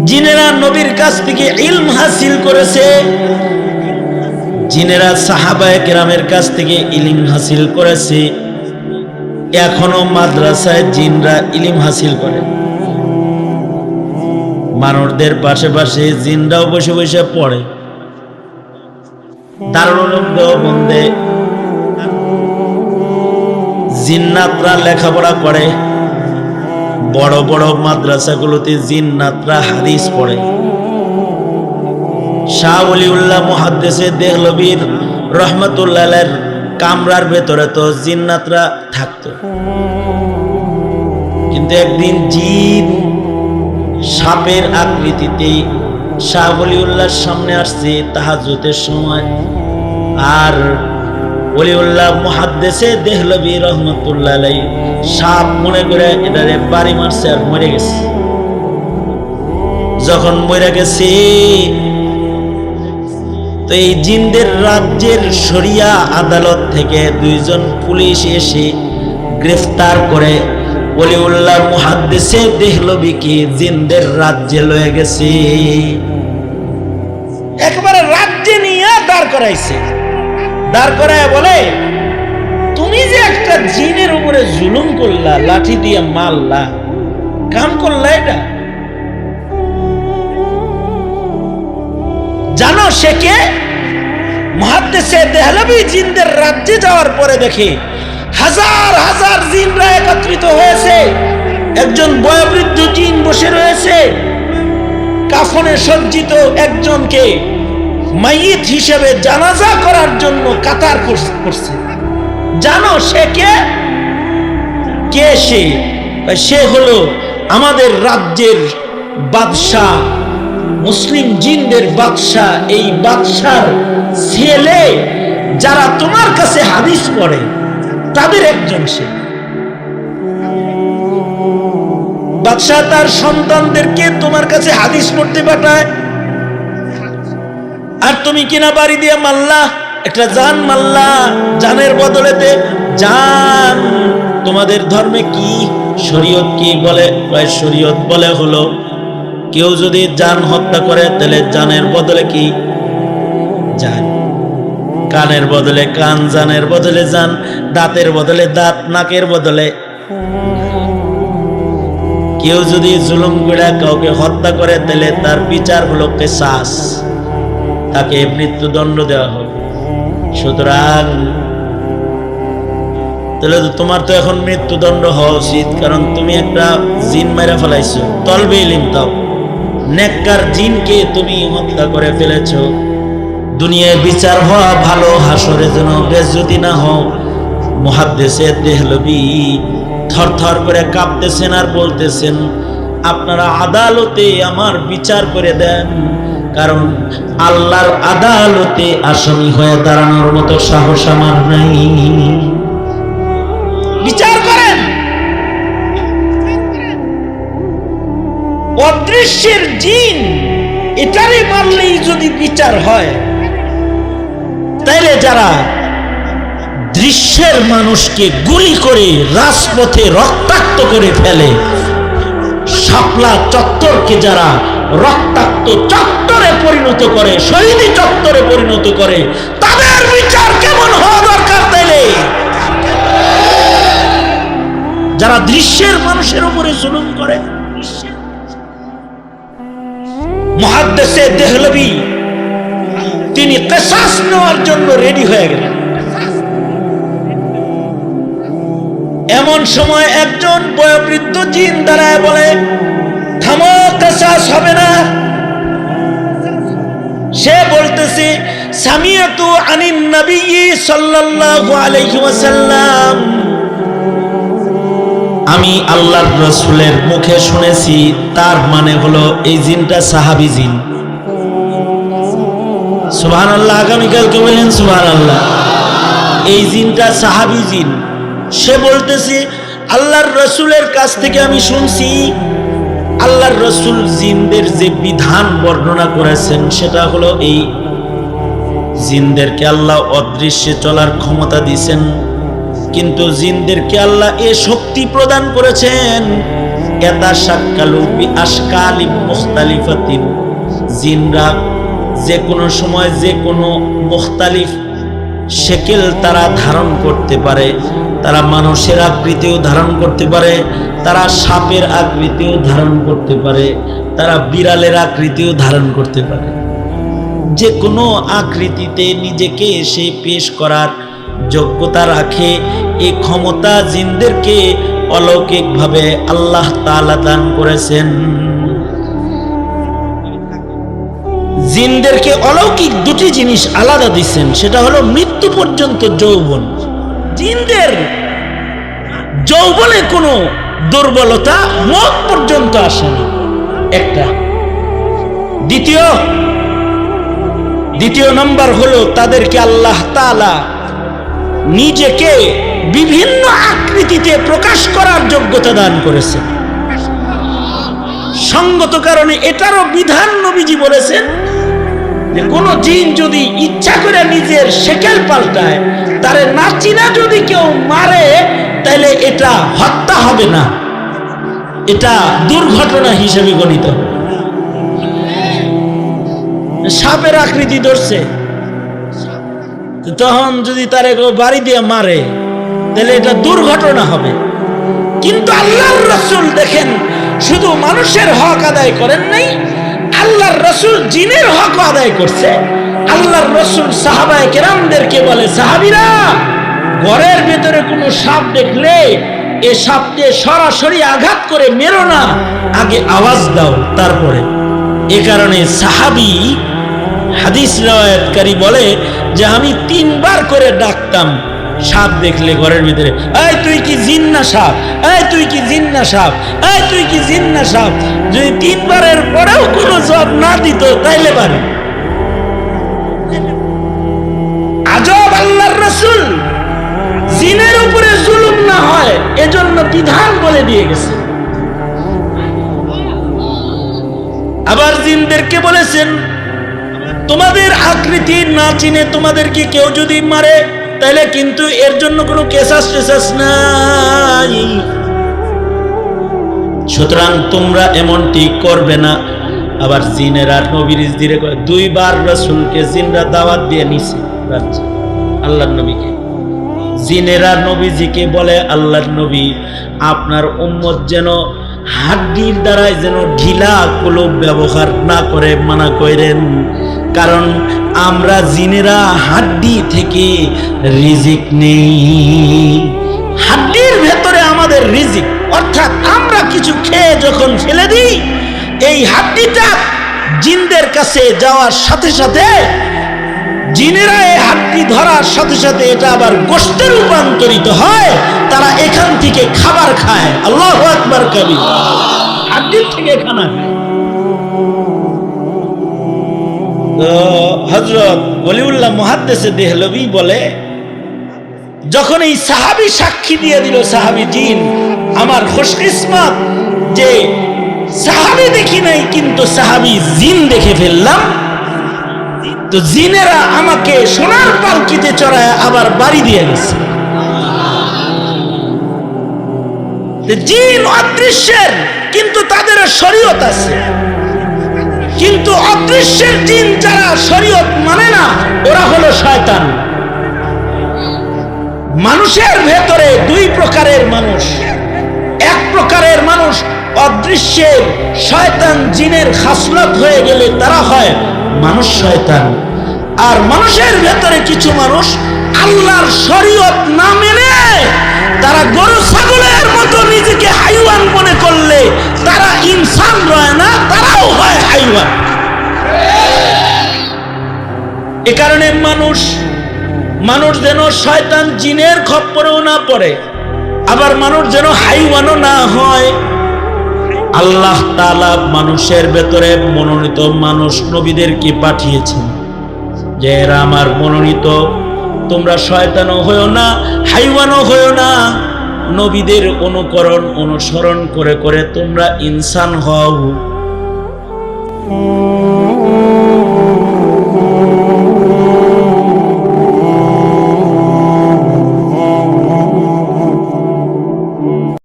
জিনেরা নবীর কাছ থেকে ইলম হাসিল করেছে, জিনেরা সাহাবায়ে কেরামের কাছ থেকে ইলম হাসিল করেছে। এখনো মাদ্রাসায় জিনরা ইলম হাসিল করে। মানুষদের পাশে পাশে জিনরাও বসে বসে পড়ে। দারুল উলুম দেওবন্দে জিন্নাতরা লেখাপড়া করে। বড় বড় মাদ্রাসাগুলোতে জিন্নাতরা হাদিস পড়ে। শাহ ওলিউল্লাহ মুহাদ্দিসে দেহলভীর রহমাতুল্লাহ আলাইহির কামরার ভেতরে তো জিন্নাতরা থাকতো, কিন্তু একদিন জিন সাপের আকৃতিতে শাহ ওলিউল্লাহর সামনে আসছে তাহাজ্জুদের সময়। আর ওলিউল্লাহ মুহাদ্দিসে দেহলভী রহমাতুল্লাহ আলাইহি সাপ মনে করে এটারে বাড়ি মারছে আর মরে গেছে। যখন মরে গেছে তো এই জিনদের রাজ্যের শরিয়া আদালত থেকে দুইজন পুলিশ এসে গ্রেফতার করে ওলিউল্লাহ মুহাদ্দিসে দেহলভীকে জিনদের রাজ্যে লয়ে গেছে। একবারে রাজ্যে নিয়ে দাঁড় করাইছে। দাঁড় করায় বলে, তুমি যে একটা জিনের উপরে জুলুম করলা, লাঠি দিয়ে মারলা, কাম করলা, এটা জানো সে কে? মুহাদ্দিসে দেহলভী জিনদের রাজ্যে যাওয়ার পরে দেখে হাজার হাজার জিনরা একত্রিত হয়েছে। একজন বয়োবৃদ্ধ জিন বসে রয়েছে, কাফনে সজ্জিত একজনকে মাইয়িত হিসেবে জানাজা করার জন্য কাতার করছে। জানো সে কে? কে সে? সে হলো আমাদের রাজ্যের বাদশাহ, মুসলিম জিনদের বাদশাহ। এই বাদশার ছেলে যারা তোমার কাছে হাদিস পড়ে তাদের একজন সে। বাদশাহ তার সন্তানদেরকে তোমার কাছে হাদিস পড়তে পাঠায়, আর তুমি কিনা বাড়ি দিয়ে মাল্লা, একটা জান মাল্লা। জানের বদলেতে জান। তোমাদের ধর্মে কি শরীয়ত কি বলে? শরীয়ত বলে হলো কেউ যদি জান হত্যা করে তাহলে জানের বদলে কি? জান। কানের বদলে কান, জানের বদলে জান, দাঁতের বদলে দাঁত, নাকের বদলে। কেউ যদি জুলুম করে কাউকে হত্যা করে তাহলে তার বিচার হলো কিসাস, তাকে মৃত্যুদণ্ড দেওয়া হবে। সুতরাং তাহলে তোমার তো এখন মৃত্যুদণ্ড হওয়া উচিত, কারণ তুমি একটা জিন মেরে ফেলাইছো। তলবে ইলম দাও, নেককার জিনকে তুমি হত্যা করে ফেলেছো। দুনিয়ায় বিচার হওয়া ভালো, হাসরে যেন বেজ্জতি না হও। মুহাদ্দিসে দেহলভী থরথর করে কাঁপতেছেন আর বলতেছেন, আপনারা আদালতে আমার বিচার করে দেন, কারণ আল্লাহর আদালতে আসামি হয়ে দাঁড়ানোর মতো সাহস আমার নাই। বিচার করেন। অদৃশ্যের জিন এটারে মারলেই যদি বিচার হয়, তাইলে যারা দৃশ্যের মানুষকে গুলি করে রাজপথে রক্তাক্ত করে ফেলে, শাপলা চত্বরকে যারা রক্তাক্ত চত্বরে পরিণত করে, শহীদ চত্বরে পরিণত করে, তাদের বিচার কেমন হওয়া দরকার? তাইলে যারা দৃশ্যের মানুষের উপরে জুলুম করে। মুহাদ্দিসে দেহলভী তিনি কিসাস নেওয়ার জন্য রেডি হয়ে গেলেন। এমন সময় একজন বয়োবৃদ্ধ জিন দাঁড়ায় বলে, থামো, কিসাস হবে না। সে বলতেছে, সামিয়াতু আনিন নবী সাল্লাল্লাহু আলাইহি ওয়াসাল্লাম, আমি আল্লাহর রাসূলের মুখে শুনেছি। তার মানে হলো এই জিনটা সাহাবী জিন। সুবহানাল্লাহ। আগামীকালকে বলেন সুবহানাল্লাহ। এই জিনটা সাহাবী জিন। সে বলতেছে, আল্লাহর রাসূলের কাছ থেকে আমি শুনছি, আল্লাহর রাসূল জিনদের যে বিধান বর্ণনা করেছেন সেটা হলো এই, জিনদেরকে আল্লাহ অদৃশ্যে চলার ক্ষমতা দিয়েছেন, কিন্তু জিনদেরকে আল্লাহ এ শক্তি প্রদান করেছেন ইয়াতাশাক্কালু বিআশকালিম মুখতালিফাতিন, জিনরা যে কোনো সময় যে কোনো মুখতালিফ শেকেল তারা ধারণ করতে পারে। তারা মানুষের আকৃতিও ধারণ করতে পারে, তারা সাপের আকৃতিও ধারণ করতে পারে, তারা বিড়ালের আকৃতিও ধারণ করতে পারে। যে কোনো আকৃতিতে নিজেকে সে পেশ করার যোগ্যতা রাখে। এই ক্ষমতা জিনদেরকে অলৌকিকভাবে আল্লাহ তাআলা দান করেছেন। জিনদেরকে অলৌকিক দুটি জিনিস আলাদা দিচ্ছেন, সেটা হলো মৃত্যু পর্যন্ত যৌবন। জিনদের যৌবনে কোনো দুর্বলতা মত পর্যন্ত আসে না, একটা। দ্বিতীয় নম্বর হলো তাদেরকে আল্লাহ তাআলা নিজেকে বিভিন্ন আকৃতিতে প্রকাশ করার যোগ্যতা দান করেছেন। সঙ্গত কারণে এটারও বিধান নবীজি বলেছেন যে কোন জিন যদি ইচ্ছা করে নিজের শেকেল পাল্টায়, তারে নাচিনা যদি কেউ মারে, তাহলে এটা হত্যা হবে না, এটা দুর্ঘটনা হিসেবে গণিত হবে। সাপের আকৃতি ধরছে, তখন যদি তারে কেউ বাড়ি দিয়ে মারে, তাহলে এটা দুর্ঘটনা হবে। কিন্তু আল্লাহর রাসূল দেখেন, শুধু মানুষের হক আদায় করেন নাই, আল্লাহর রাসূল জিনের হক আদায় করছে। আল্লাহর রাসূল সাহাবায়ে কেরামদেরকে বলে, সাহাবীরা, ঘরের ভেতরে কোনো সাপ দেখলে এ সাপকে সরাসরি আঘাত করে মেরো না, আগে আওয়াজ দাও তারপরে। এ কারণে সাহাবী হাদিস riwayatকারী বলে যে আমি 3 বার করে ডাকতাম সাপ দেখলে ঘরের ভিতরে, এই তুই কি জিন না সাপ, এই তুই কি জিন না সাপ, এই তুই কি জিন না সাপ। যদি 3 বারের পরেও কোনো জবাব না দিত, তাইলে পারে। আজব, আল্লাহর রাসূল জিনের উপরে জুলুম না হয় এজন্য বিধান বলে দিয়ে গেছে। আবার জিনদেরকে বলেছেন, তোমাদের আকৃতি না চিনে তোমাদেরকে কেউ যদি মারে, তাহলে কিন্তু এর জন্য কোনো কেসাস টেসাস নাই। সুতরাং তোমরা এমনটি করবে না। আবার জিনেরা নবীর ইজদিরে 2 বার রাসূলকে জিনরা দাওয়াত দিয়ে নিছে, আল্লাহর নবীকে। জিনেরা নবীজিকে বলে, আল্লাহর নবী, আপনার উম্মত যেন হাড্ডির দ্বারাই যেন ঢিলা কলব ব্যবহার না করে মানা করেন, কারণ আমরা জিনেরা হাড্ডি থেকে রিজিক নেই। হাড্ডির ভেতরে আমাদের রিজিক, অর্থাৎ আমরা কিছু খেয়ে যখন ফেলে দিই, এই হাড্ডিটা জিনদের কাছে যাওয়ার সাথে সাথে জিনেরা এই হাড্ডি ধরার সাথে সাথে এটা আবার গোশতে রূপান্তরিত হয়, তারা এখান থেকে খাবার খায়। আল্লাহু আকবার কবির, হাড্ডির থেকে খানা খায়। তো হযরত ওলিউল্লাহ মুহাদ্দিসে দেহলভী বলে, যখন এই সাহাবী সাক্ষী দিয়ে দিল, সাহাবী জিন, আমার খুশকিসমত যে সাহাবী দেখি নাই কিন্তু সাহাবী জিন দেখে ফেললাম। তো জিনেরা আমাকে সোনার পালকিতে চড়ায় আবার বাড়ি দিয়ে গেছে। জিন অদৃশ্যের, কিন্তু তাদের শরীয়ত আছে। কিন্তু অদৃশ্যের জিন যারা শরীয়ত মানে না, ওরা হলো শয়তান। মানুষের ভেতরে 2 প্রকারের মানুষ। এক প্রকারের মানুষ অদৃশ্যের শয়তান জিনের খাসলত হয়ে গেলে তারা হয় মানুষ শয়তান। আর মানুষের ভেতরে কিছু মানুষ আল্লাহর শরীয়ত না মেনে তারা গরু ছাগলের মতো নিজেকে হাইওয়ান মনে করলে তারা ইনসান রয় না, তারাও হয় হাইওয়ান। এ কারণে মানুষ যেন শয়তান জিনের খপ্পরেও না পড়ে, আবার মানুষ যেন হাইওয়ানও না হয়। আল্লাহ তাআলা মানুষের ভেতরে মনোনীত মানুষ নবীদেরকে পাঠিয়েছেন যে এরা আমার মনোনীত, তোমরা শয়তানও হয়ো না, হাইওয়ানও হয়ো না। নবীদের অনুসরণ করে করে তোমরা ইনসান হও।